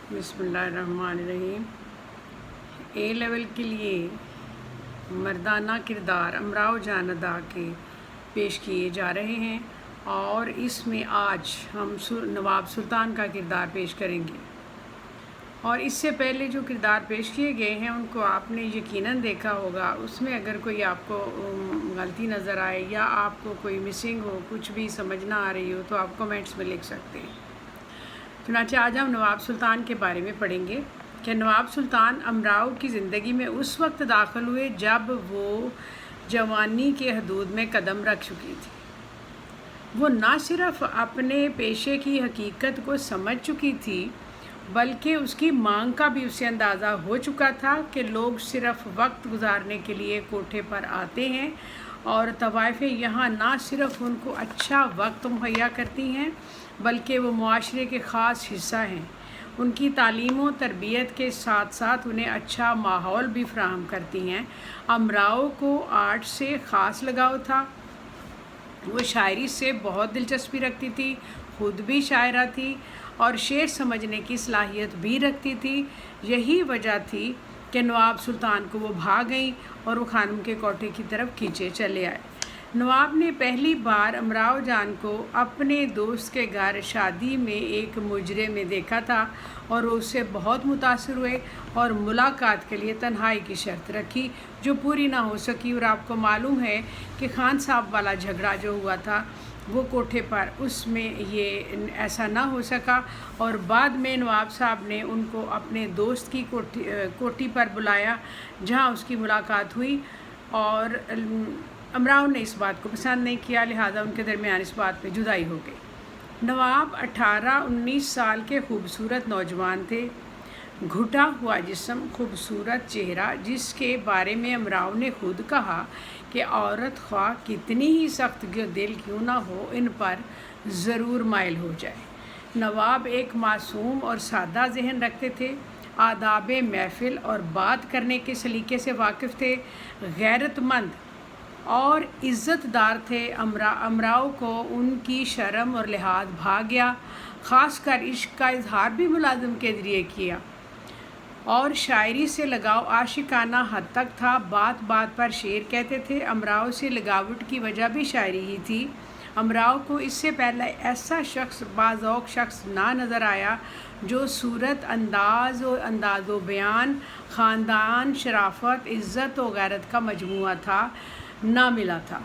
बिस्मिल्लाहिर्रहमानिर्रहीम। ए लेवल के लिए मर्दाना किरदार अमराव जान अदा के पेश किए जा रहे हैं और इसमें आज हम नवाब सुल्तान का किरदार पेश करेंगे। और इससे पहले जो किरदार पेश किए गए हैं उनको आपने यकीनन देखा होगा। उसमें अगर कोई आपको गलती नज़र आए या आपको कोई मिसिंग हो, कुछ भी समझ ना आ रही हो, तो आप कमेंट्स में लिख सकते हैं। चुनांचे आज हम नवाब सुल्तान के बारे में पढ़ेंगे कि नवाब सुल्तान अमराव की ज़िंदगी में उस वक्त दाखिल हुए जब वो जवानी के हदूद में कदम रख चुकी थी। वो ना सिर्फ अपने पेशे की हकीकत को समझ चुकी थी बल्कि उसकी मांग का भी उसे अंदाज़ा हो चुका था कि लोग सिर्फ वक्त गुजारने के लिए कोठे पर आते हैं और तवाइफें यहाँ ना सिर्फ उनको अच्छा वक्त मुहैया करती हैं बल्कि वो मुआशरे के ख़ास हिस्सा हैं। उनकी तालीम व तरबियत के साथ साथ उन्हें अच्छा माहौल भी फराहम करती हैं। अमराव को आर्ट से ख़ास लगाव था। वो शायरी से बहुत दिलचस्पी रखती थी, खुद भी शायरा थी और शेर समझने की सलाहियत भी रखती थी। यही वजह थी कि नवाब सुल्तान को वो भाग गई और वो खानम के कोठे की तरफ खींचे चले आए। नवाब ने पहली बार अमराव जान को अपने दोस्त के घर शादी में एक मुजरे में देखा था और वो उससे बहुत मुतासिर हुए और मुलाकात के लिए तन्हाई की शर्त रखी जो पूरी ना हो सकी। और आपको मालूम है कि खान साहब वाला झगड़ा जो हुआ था वो कोठे पर, उसमें ये ऐसा ना हो सका और बाद में नवाब साहब ने उनको अपने दोस्त की कोठी पर बुलाया जहां उसकी मुलाकात हुई और अमराव ने इस बात को पसंद नहीं किया, लिहाजा उनके दरमियान इस बात पे जुदाई हो गई। नवाब 18-19 साल के खूबसूरत नौजवान थे। घुटा हुआ जिस्म, खूबसूरत चेहरा, जिसके बारे में अमराव ने खुद कहा कि औरत ख्वाह कितनी ही सख्त दिल क्यों ना हो, इन पर ज़रूर माइल हो जाए। नवाब एक मासूम और सादा जहन रखते थे, आदाब महफिल और बात करने के सलीके से वाकिफ़ थे, गैरतमंद और इज़्ज़तदार थे। अमराव को उनकी शर्म और लिहाज भाग गया। ख़ासकर इश्क का इजहार भी मुलाजिम के ज़रिए किया और शायरी से लगाव आशिकाना हद तक था। बात बात पर शेर कहते थे। अमराव से लगावट की वजह भी शायरी ही थी। अमराव को इससे पहले ऐसा शख्स, बाज़ौक़ शख्स ना नज़र आया जो सूरत, अंदाज़ो बयान, ख़ानदान, शराफत, इज़्ज़त और गैरत का मजमुआ था, ना मिला था।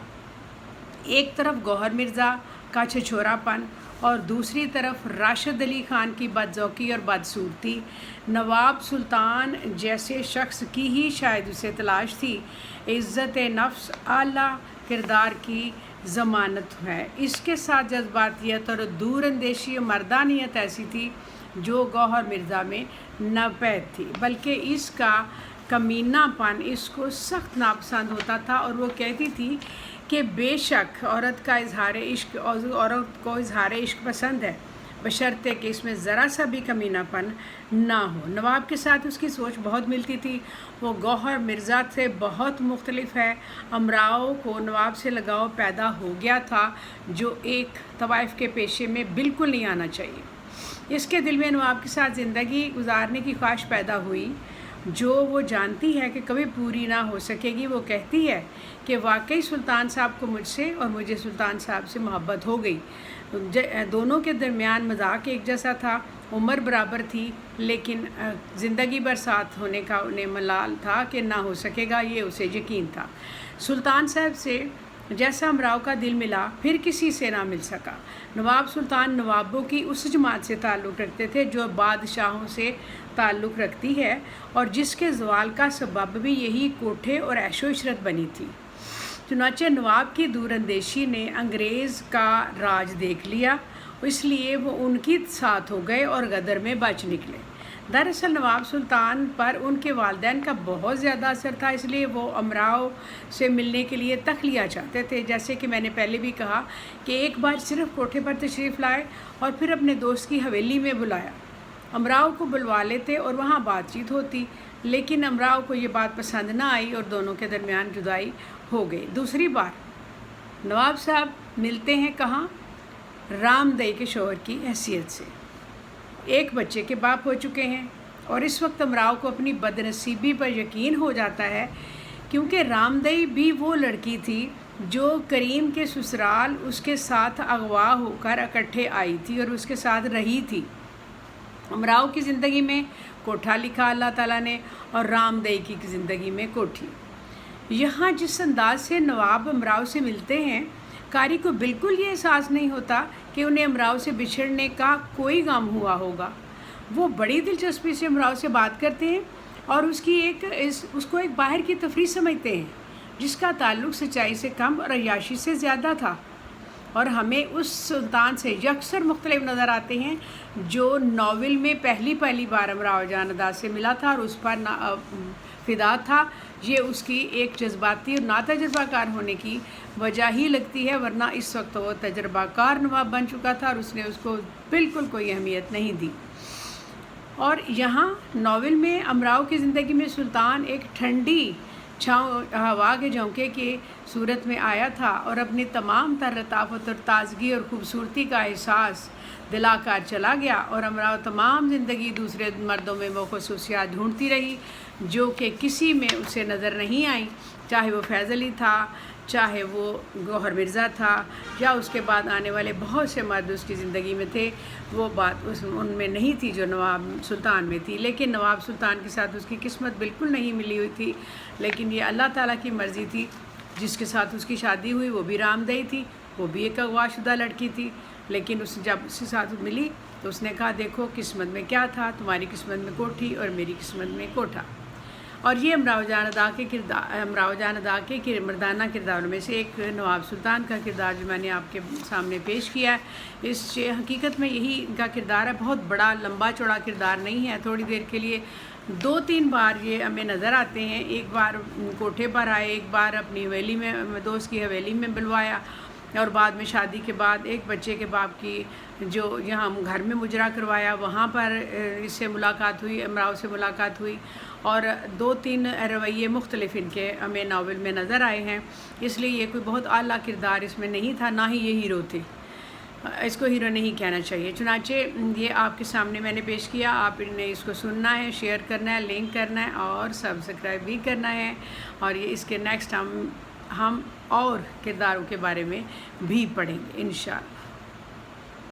एक तरफ गौहर मिर्ज़ा का छिछोरापन और दूसरी तरफ राशिद अली ख़ान की बदज़ौक़ी और बदसूरती। नवाब सुल्तान जैसे शख्स की ही शायद उसे तलाश थी। इज़्ज़त नफ्स आला किरदार की ज़मानत है। इसके साथ जज्बातियत और दूर अंदेशी और मर्दानियत ऐसी थी जो गौहर मिर्ज़ा में न पैद थी, बल्कि इसका कमीनापन इसको सख्त नापसंद होता था और वो कहती थी कि बेशक औरत का इजहार इश्क, औरत को इजहार इश्क पसंद है बशर्ते कि इसमें ज़रा सा भी कमीनापन ना हो। नवाब के साथ उसकी सोच बहुत मिलती थी। वो गौहर मिर्ज़ा से बहुत मुख्तलिफ है। अमराव को नवाब से लगाव पैदा हो गया था जो एक तवाइफ के पेशे में बिल्कुल नहीं आना चाहिए। इसके दिल में नवाब के साथ ज़िंदगी गुजारने की ख्वाहिश पैदा हुई जो वो जानती है कि कभी पूरी ना हो सकेगी। वो कहती है कि वाकई सुल्तान साहब को मुझसे और मुझे सुल्तान साहब से मोहब्बत हो गई। दोनों के दरमियान मजाक एक जैसा था, उम्र बराबर थी, लेकिन ज़िंदगी भर साथ होने का उन्हें मलाल था कि ना हो सकेगा, ये उसे यकीन था। सुल्तान साहब से जैसा अमराव का दिल मिला फिर किसी से ना मिल सका। नवाब सुल्तान नवाबों की उस जमात से ताल्लुक़ रखते थे जो बादशाहों से ताल्लुक़ रखती है और जिसके ज़वाल का सबब भी यही कोठे और ऐशो इशरत बनी थी। चुनांचे नवाब की दूरअंदेशी ने अंग्रेज़ का राज देख लिया, इसलिए वो उनकी साथ हो गए और गदर में बच निकले। दरअसल नवाब सुल्तान पर उनके वालिदैन का बहुत ज़्यादा असर था, इसलिए वो अमराव से मिलने के लिए तखलिया चाहते थे। जैसे कि मैंने पहले भी कहा कि एक बार सिर्फ कोठे पर तशरीफ़ लाए और फिर अपने दोस्त की हवेली में बुलाया। अमराव को बुलवा लेते और वहाँ बातचीत होती, लेकिन अमराव को ये बात पसंद ना आई और दोनों के दरमियान जुदाई हो गई। दूसरी बार नवाब साहब मिलते हैं कहाँ? रामदई के शोहर की हैसियत से। एक बच्चे के बाप हो चुके हैं। और इस वक्त अमराव को अपनी बदनसीबी पर यकीन हो जाता है, क्योंकि रामदई भी वो लड़की थी जो करीम के ससुराल उसके साथ अगवा होकर इकट्ठे आई थी और उसके साथ रही थी। अमराव की ज़िंदगी में कोठा लिखा अल्लाह ताला ने, और रामदई की ज़िंदगी में कोठी। यहाँ जिस अंदाज से नवाब अमराव से मिलते हैं, कारी को बिल्कुल ये एहसास नहीं होता कि उन्हें अमराव से बिछड़ने का कोई गम हुआ होगा। वो बड़ी दिलचस्पी से अमराव से बात करते हैं और उसको एक बाहर की तफरीह समझते हैं, जिसका ताल्लुक़ सच्चाई से कम और अय्याशी से ज़्यादा था। और हमें उस सुल्तान से यकसर मुख्तलिफ नज़र आते हैं जो नावल में पहली बार अमराव जान अदा से मिला था और उस पर फ़िदा था। ये उसकी एक जज्बाती और नातजुर्बाकार होने की वजह ही लगती है, वरना इस वक्त वो तजर्बाकार नवाब बन चुका था और उसने उसको बिल्कुल कोई अहमियत नहीं दी। और यहाँ नावल में अमराव की ज़िंदगी में सुल्तान एक ठंडी छाँव हवा के झोंके की सूरत में आया था और अपनी तमाम तर लताफत और ताजगी और ख़ूबसूरती का एहसास दिलाकर चला गया। और अमराव तमाम ज़िंदगी दूसरे मर्दों में वो खसूसियात ढूंढती रही जो कि किसी में उसे नज़र नहीं आई, चाहे वो फैज़ अली था, चाहे वो गौहर मिर्ज़ा था, या उसके बाद आने वाले बहुत से मर्द उसकी ज़िंदगी में थे। वो बात उनमें नहीं थी जो नवाब सुल्तान में थी। लेकिन नवाब सुल्तान के साथ उसकी किस्मत बिल्कुल नहीं मिली हुई थी, लेकिन ये अल्लाह ताला की मर्ज़ी थी। जिसके साथ उसकी शादी हुई वो भी रामदई थी, वो भी एक अगवाशुदा लड़की थी। लेकिन जब उसके साथ मिली तो उसने कहा, देखो किस्मत में क्या था, तुम्हारी किस्मत में कोठी और मेरी किस्मत में कोठा। और ये अमराव जान अदा के मर्दाना किरदारों में से एक नवाब सुल्तान का किरदार जो मैंने आपके सामने पेश किया है। इस हकीकत में यही इनका किरदार है, बहुत बड़ा लंबा चौड़ा किरदार नहीं है। थोड़ी देर के लिए 2-3 बार ये हमें नज़र आते हैं। एक बार कोठे पर आए, एक बार अपनी हवेली में, दोस्त की हवेली में बुलवाया, और बाद में शादी के बाद एक बच्चे के बाप की जो यहाँ घर में मुजरा करवाया, वहाँ पर इससे मुलाकात हुई, अमराव से मुलाकात हुई। और 2-3 रवैये मुख्तलिफ इनके हमें नावल में नज़र आए हैं। इसलिए ये कोई बहुत आला किरदार इसमें नहीं था, ना ही ये हीरो थे। इसको हीरो नहीं कहना चाहिए। चुनांचे ये आपके सामने मैंने पेश किया। आपने इसको सुनना है, शेयर करना है, लिंक करना है और सब्सक्राइब भी करना है। और ये इसके नेक्स्ट हम और किरदारों के बारे में भी पढ़ेंगे इंशाअल्लाह।